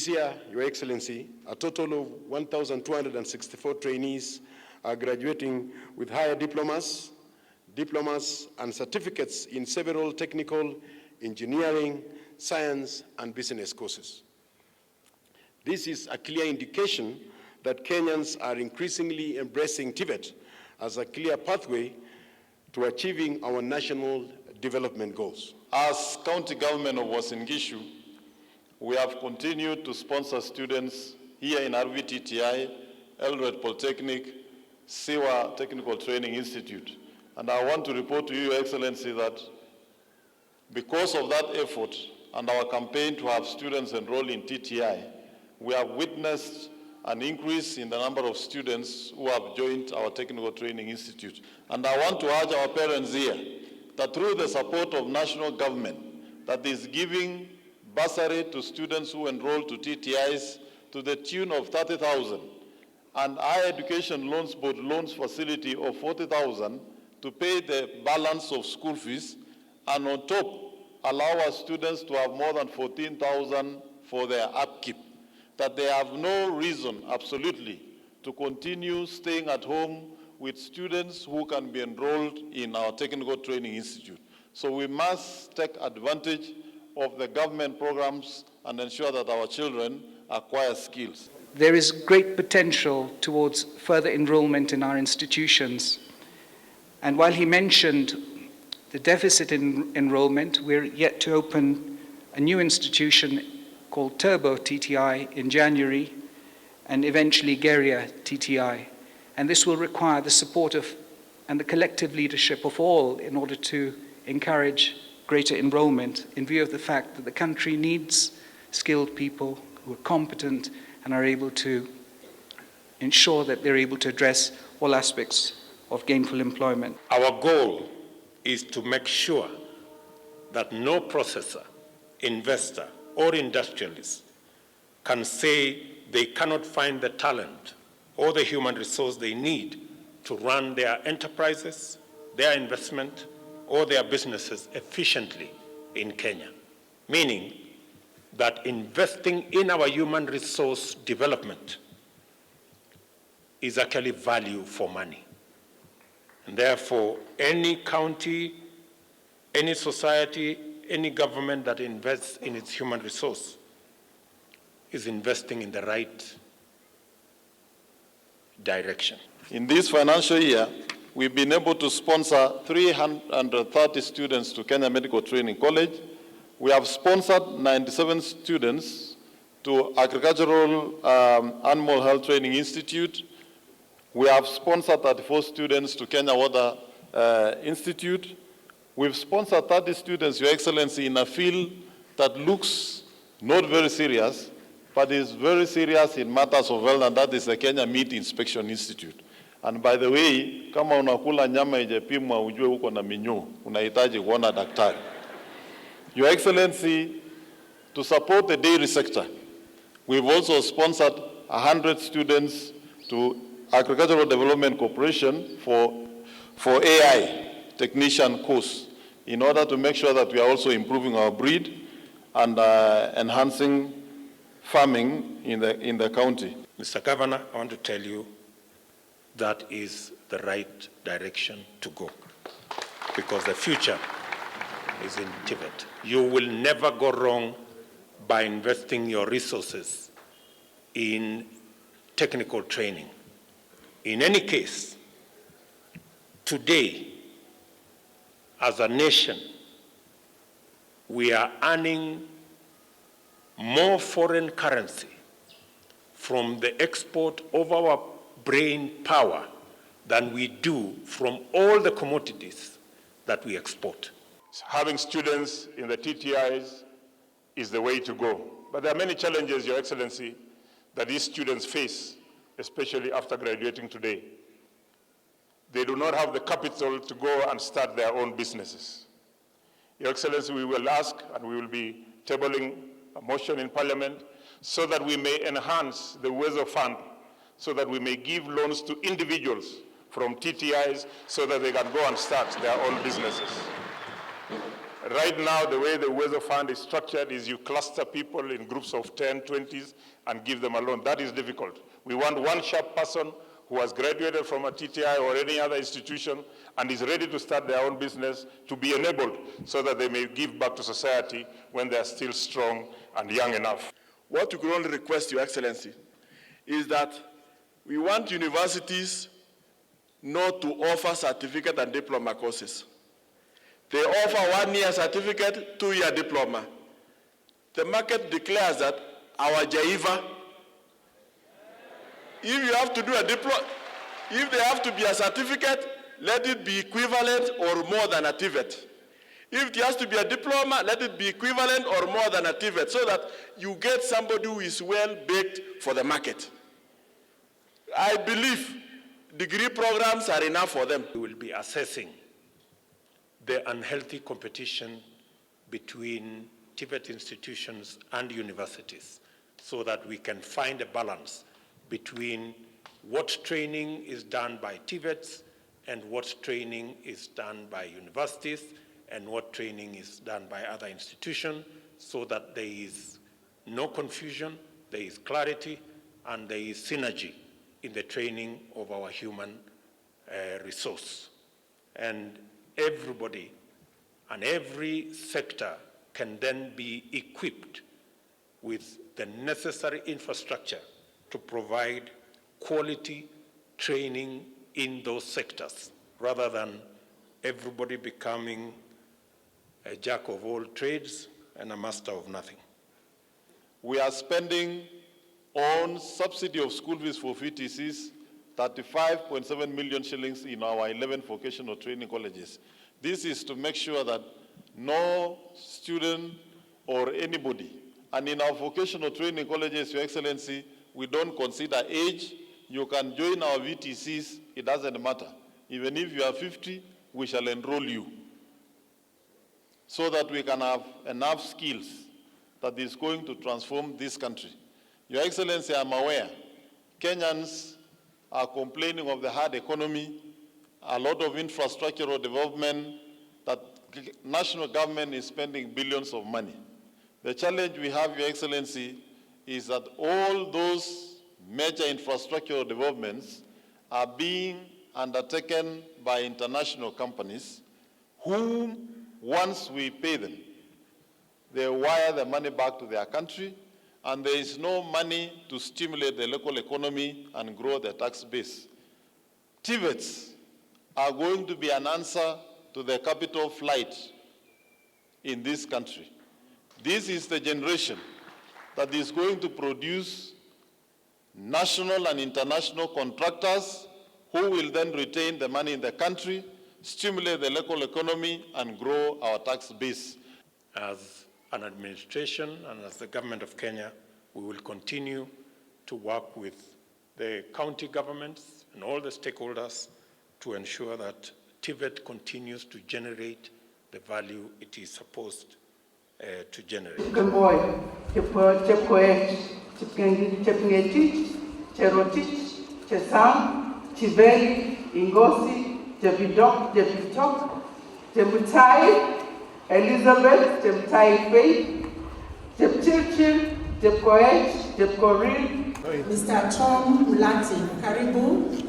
year, Your Excellency, a total of 1,264 trainees are graduating with higher diplomas and certificates in several technical, engineering, science, and business courses. This is a clear indication that Kenyans are increasingly embracing Tvet as a clear pathway to achieving our national development goals. As County Government of Uasin Gishu, we have continued to sponsor students here in RVTTI, Eldoret Polytechnic, Siwa Technical Training Institute. And I want to report to you, Your Excellency, that because of that effort and our campaign to have students enroll in TTI, we have witnessed an increase in the number of students who have joined our Technical Training Institute. And I want to urge our parents here that through the support of national government that is giving bursary to students who enroll to TTIs to the tune of 30,000 and higher education loans board loans facility of 40,000 to pay the balance of school fees, and on top allow our students to have more than 14,000 for their upkeep, that they have no reason absolutely to continue staying at home with students who can be enrolled in our Technical Training Institute. So we must take advantage of the government programs and ensure that our children acquire skills. There is great potential towards further enrollment in our institutions. And while he mentioned the deficit in enrollment, we're yet to open a new institution called Turbo TTI in January, and eventually Geria TTI. And this will require the support of and the collective leadership of all in order to encourage greater enrollment in view of the fact that the country needs skilled people who are competent and are able to ensure that they're able to address all aspects of gainful employment. Our goal is to make sure that no processor, investor, or industrialist can say they cannot find the talent or the human resource they need to run their enterprises, their investment, or their businesses efficiently in Kenya. Meaning that investing in our human resource development is actually value for money. And therefore, any county, any society, any government that invests in its human resource is investing in the right direction. In this financial year, we've been able to sponsor 330 students to Kenya Medical Training College. We have sponsored 97 students to Agricultural Animal Health Training Institute. We have sponsored 34 students to Kenya Water Institute. We've sponsored 30 students, Your Excellency, in a field that looks not very serious, but is very serious in matters of health, and that is the Kenya Meat Inspection Institute. And by the way, kama unakula nyama ijepimwa ujue uko na minyoo, unahitaji kuona daktari. Your Excellency, to support the dairy sector, we've also sponsored 100 students to Agricultural Development Corporation for AI technician course in order to make sure that we are also improving our breed and enhancing farming in the county. Mr. Governor, I want to tell you that is the right direction to go, because the future is in Tvet. You will never go wrong by investing your resources in technical training. In any case, today, as a nation, we are earning more foreign currency from the export of our brain power than we do from all the commodities that we export. Having students in the TTIs is the way to go. But there are many challenges, Your Excellency, that these students face, especially after graduating today. They do not have the capital to go and start their own businesses. Your Excellency, we will ask, and we will be tabling a motion in Parliament so that we may enhance the Uwezo Fund, so that we may give loans to individuals from TTIs so that they can go and start their own businesses. Right now, the way the Uwezo Fund is structured is you cluster people in groups of 10, 20s, and give them a loan. That is difficult. We want one sharp person who has graduated from a TTI or any other institution and is ready to start their own business to be enabled so that they may give back to society when they are still strong and young enough. What we could only request, Your Excellency, is that we want universities not to offer certificate and diploma courses. They offer 1-year certificate, 2-year diploma. The market declares that our JAIVA, if you have to do a diploma, if there have to be a certificate, let it be equivalent or more than a Tvet. If there has to be a diploma, let it be equivalent or more than a Tvet, so that you get somebody who is well baked for the market. I believe degree programs are enough for them. We will be assessing the unhealthy competition between Tvet institutions and universities so that we can find a balance between what training is done by Tvets and what training is done by universities and what training is done by other institutions, so that there is no confusion, there is clarity, and there is synergy in the training of our human resource. And everybody and every sector can then be equipped with the necessary infrastructure to provide quality training in those sectors, rather than everybody becoming a jack of all trades and a master of nothing. We are spending on subsidy of school fees for VTCs 35.7 million shillings in our 11 vocational training colleges. This is to make sure that no student or anybody, and in our vocational training colleges, Your Excellency, we don't consider age. You can join our VTCs, it doesn't matter. Even if you are 50, we shall enroll you, so that we can have enough skills that is going to transform this country. Your Excellency, I'm aware Kenyans are complaining of the hard economy, a lot of infrastructural development, that national government is spending billions of money. The challenge we have, Your Excellency, is that all those major infrastructural developments are being undertaken by international companies whom, once we pay them, they wire the money back to their country, and there is no money to stimulate the local economy and grow the tax base. Tvets are going to be an answer to the capital flight in this country. This is the generation that is going to produce national and international contractors who will then retain the money in the country, stimulate the local economy, and grow our tax base. As an administration and as the government of Kenya, we will continue to work with the county governments and all the stakeholders to ensure that Tvet continues to generate the value it is supposed to generate. Elizabeth, Jemtai Faith, Jepchirchir, Jepkoech, Jepkoril. Mr. Tom Mulati, Karibu.